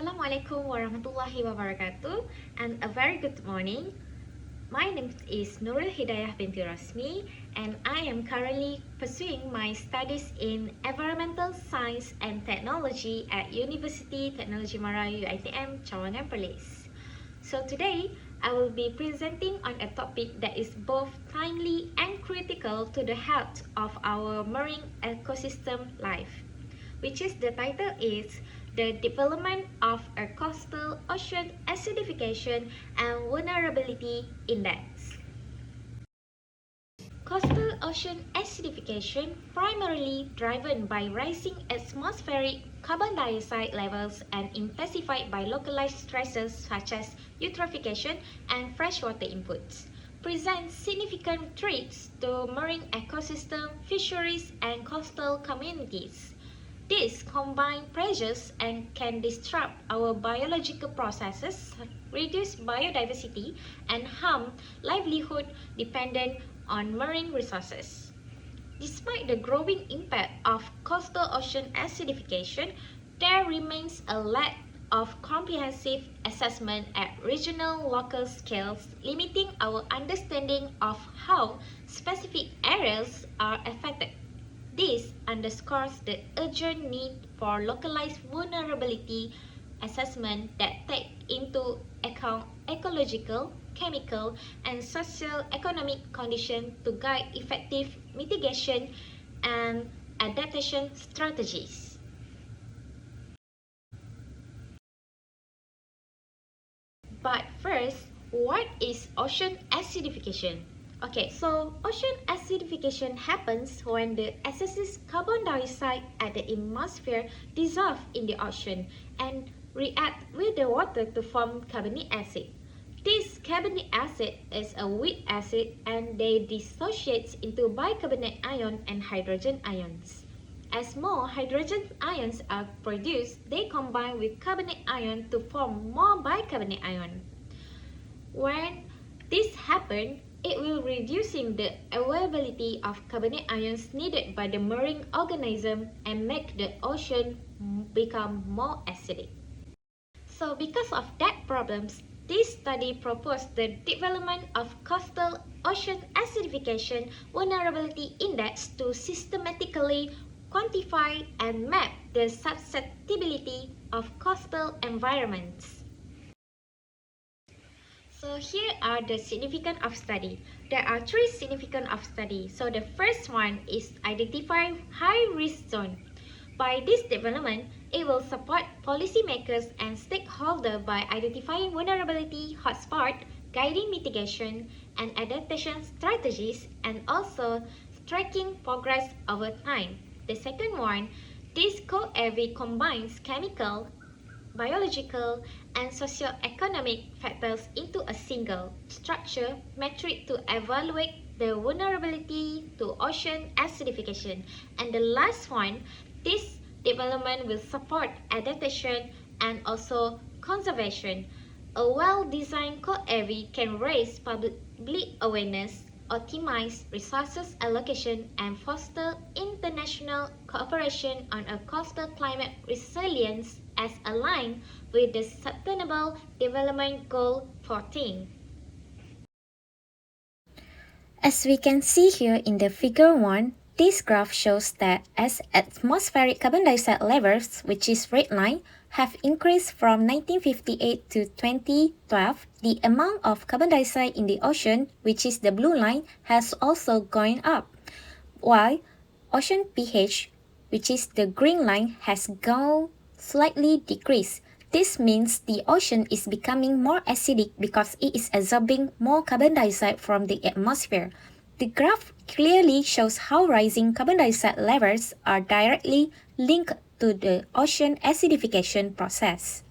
Assalamualaikum warahmatullahi wabarakatuh and a very good morning. My name is Nurul Hidayah binti Rasmi and I am currently pursuing my studies in Environmental Science and Technology at University Technology Merayu UiTM Cawangan Perlis. So today, I will be presenting on a topic that is both timely and critical to the health of our marine ecosystem life, which is the title is the development of a coastal ocean acidification and vulnerability index. Coastal ocean acidification primarily driven by rising atmospheric carbon dioxide levels and intensified by localized stresses such as eutrophication and freshwater inputs, presents significant threats to marine ecosystem, fisheries, and coastal communities. These combine pressures and can disrupt our biological processes, reduce biodiversity, and harm livelihood dependent on marine resources. Despite the growing impact of coastal ocean acidification, there remains a lack of comprehensive assessment at regional local scales, limiting our understanding of how specific areas are affected. This underscores the urgent need for localized vulnerability assessment that take into account ecological, chemical, and socio-economic conditions to guide effective mitigation and adaptation strategies. But first, what is ocean acidification? Okay, so ocean acidification happens when the excess carbon dioxide at the atmosphere dissolve in the ocean and react with the water to form carbonic acid. This carbonic acid is a weak acid and they dissociate into bicarbonate ion and hydrogen ions. As more hydrogen ions are produced, they combine with carbonate ion to form more bicarbonate ion. When this happens, it will reducing the availability of carbonate ions needed by the marine organism and make the ocean become more acidic. So because of that problems, this study proposed the development of coastal ocean acidification vulnerability index to systematically quantify and map the susceptibility of coastal environments. So here are the significance of study. There are three significance of study. So the first one is identify high risk zone. By this development, it will support policymakers and stakeholders by identifying vulnerability hotspot, guiding mitigation and adaptation strategies, and also tracking progress over time. The second one, this co-EV combines chemical, biological, and socio-economic factors into a single structure metric to evaluate the vulnerability to ocean acidification. And the last one, this development will support adaptation and also conservation. A well-designed co-EV can raise public awareness, optimize resources allocation, and foster international cooperation on a coastal climate resilience as aligned with the Sustainable Development Goal 14. As we can see here in the figure 1, this graph shows that as atmospheric carbon dioxide levels, which is red line, have increased from 1958 to 2012, the amount of carbon dioxide in the ocean, which is the blue line, has also gone up, while ocean pH, which is the green line, has gone slightly decreased. This means the ocean is becoming more acidic because it is absorbing more carbon dioxide from the atmosphere. The graph clearly shows how rising carbon dioxide levels are directly linked to the ocean acidification process.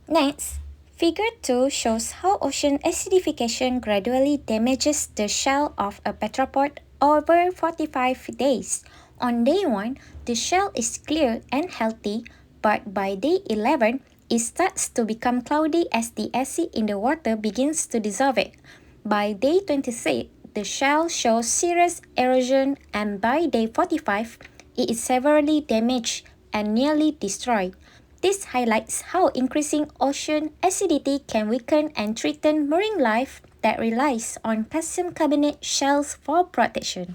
Next, figure 2 shows how ocean acidification gradually damages the shell of a tetrapod over 45 days. On day 1, the shell is clear and healthy, but by day 11, it starts to become cloudy as the acid in the water begins to dissolve it. By day 26, the shell shows serious erosion, and by day 45, it is severely damaged and nearly destroyed. This highlights how increasing ocean acidity can weaken and threaten marine life that relies on calcium carbonate shells for protection.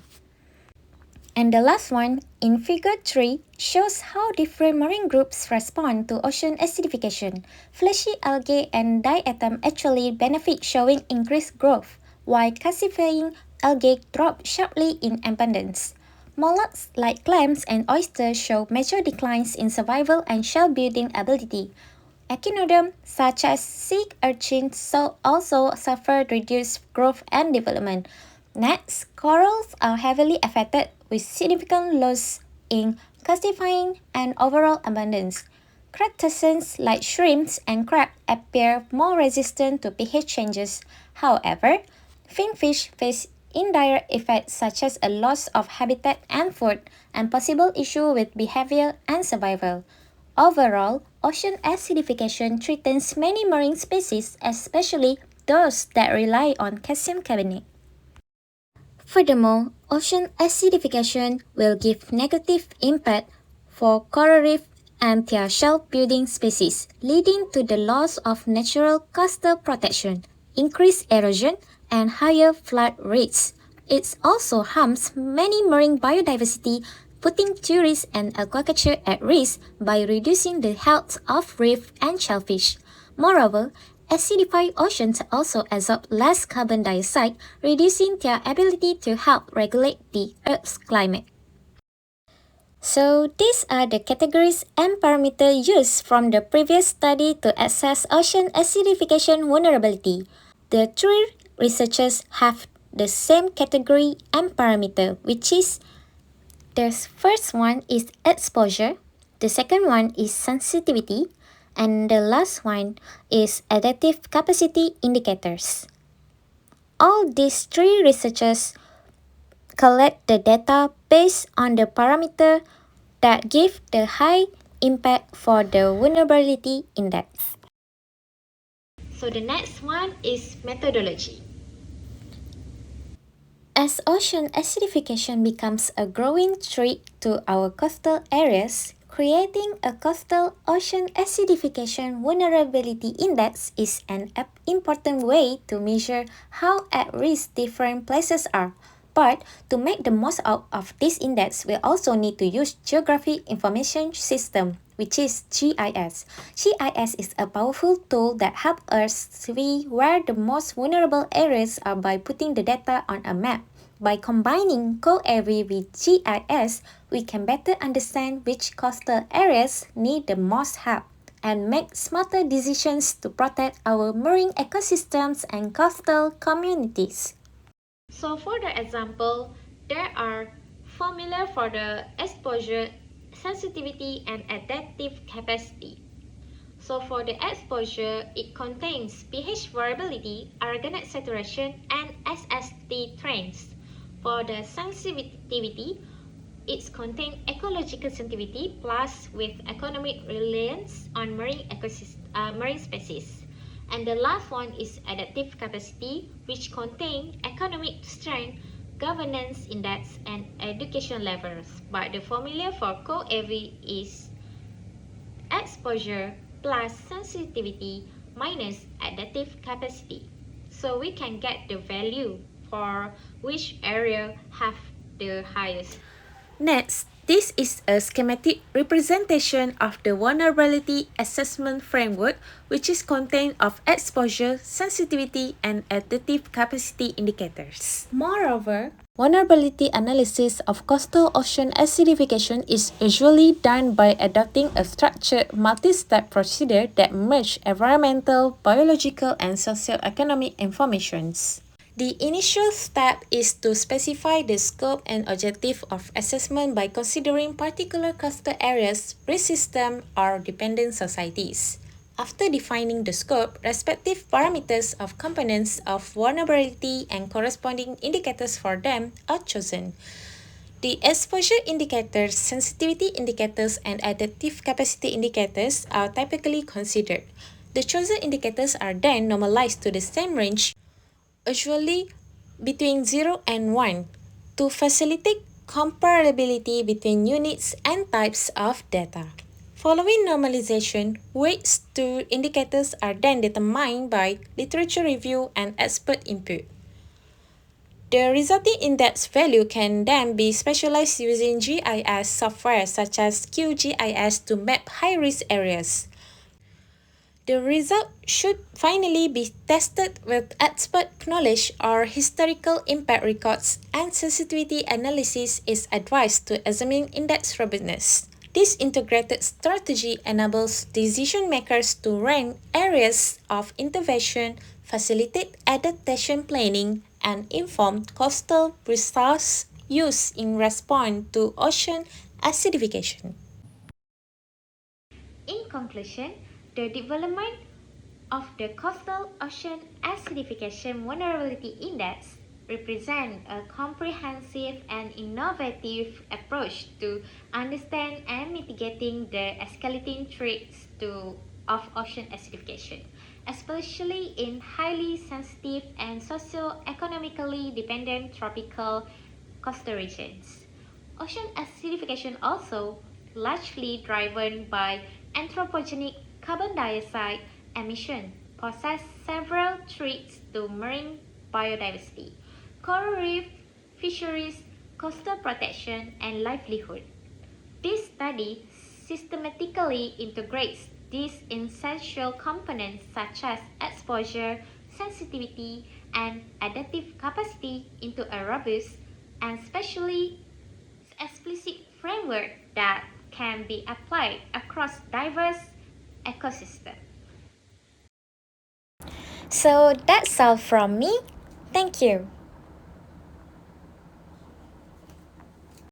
And the last one, in figure 3, shows how different marine groups respond to ocean acidification. Fleshy algae and diatom actually benefit, showing increased growth, while calcifying algae drop sharply in abundance. Mollusks like clams and oysters show major declines in survival and shell building ability. Echinoderms such as sea urchins also suffer reduced growth and development. Next, corals are heavily affected with significant loss in calcifying and overall abundance. Crustaceans like shrimps and crab appear more resistant to pH changes. However, finfish face indirect effects such as a loss of habitat and food and possible issue with behavior and survival. Overall, ocean acidification threatens many marine species, especially those that rely on calcium carbonate. Furthermore, ocean acidification will give negative impact for coral reef and their shell-building species, leading to the loss of natural coastal protection, increased erosion, and higher flood rates. It also harms many marine biodiversity, putting tourists and aquaculture at risk by reducing the health of reef and shellfish. Moreover, acidified oceans also absorb less carbon dioxide, reducing their ability to help regulate the Earth's climate. So these are the categories and parameters used from the previous study to assess ocean acidification vulnerability. The three researchers have the same category and parameter, which is the first one is exposure, the second one is sensitivity, and the last one is adaptive capacity indicators. All these three researchers collect the data based on the parameter that give the high impact for the vulnerability index. So the next one is methodology. As ocean acidification becomes a growing threat to our coastal areas, creating a coastal ocean acidification vulnerability index is an important way to measure how at risk different places are. But to make the most out of this index, we also need to use Geographic Information System, which is GIS. GIS is a powerful tool that helps us see where the most vulnerable areas are by putting the data on a map. By combining CoAV with GIS, we can better understand which coastal areas need the most help and make smarter decisions to protect our marine ecosystems and coastal communities. So for the example, there are formula for the exposure, sensitivity, and adaptive capacity. So for the exposure, it contains pH variability, argonate saturation, and SST trends. For the sensitivity, it contains ecological sensitivity plus with economic reliance on marine species. And the last one is adaptive capacity, which contains economic strength, governance index, and education levels. But the formula for CoAV is exposure plus sensitivity minus adaptive capacity. So we can get the value for which area have the highest. Next, this is a schematic representation of the vulnerability assessment framework, which is contained of exposure, sensitivity, and adaptive capacity indicators. Moreover, vulnerability analysis of coastal ocean acidification is usually done by adopting a structured multi-step procedure that merges environmental, biological, and socioeconomic informations. The initial step is to specify the scope and objective of assessment by considering particular coastal areas, risk system, or dependent societies. After defining the scope, respective parameters of components of vulnerability and corresponding indicators for them are chosen. The exposure indicators, sensitivity indicators, and adaptive capacity indicators are typically considered. The chosen indicators are then normalized to the same range, usually between 0 and 1, to facilitate comparability between units and types of data. Following normalization, weights to indicators are then determined by literature review and expert input. The resulting index value can then be specialized using GIS software such as QGIS to map high-risk areas. The result should finally be tested with expert knowledge or historical impact records, and sensitivity analysis is advised to examine index robustness. This integrated strategy enables decision makers to rank areas of intervention, facilitate adaptation planning, and inform coastal resource use in response to ocean acidification. In conclusion, the development of the Coastal Ocean Acidification Vulnerability Index represent a comprehensive and innovative approach to understand and mitigating the escalating threats of ocean acidification, especially in highly sensitive and socio-economically dependent tropical coastal regions. Ocean acidification also largely driven by anthropogenic carbon dioxide emission poses several threats to marine biodiversity, coral reef, fisheries, coastal protection, and livelihood. This study systematically integrates these essential components such as exposure, sensitivity, and adaptive capacity into a robust and specially explicit framework that can be applied across diverse ecosystems. So that's all from me. Thank you.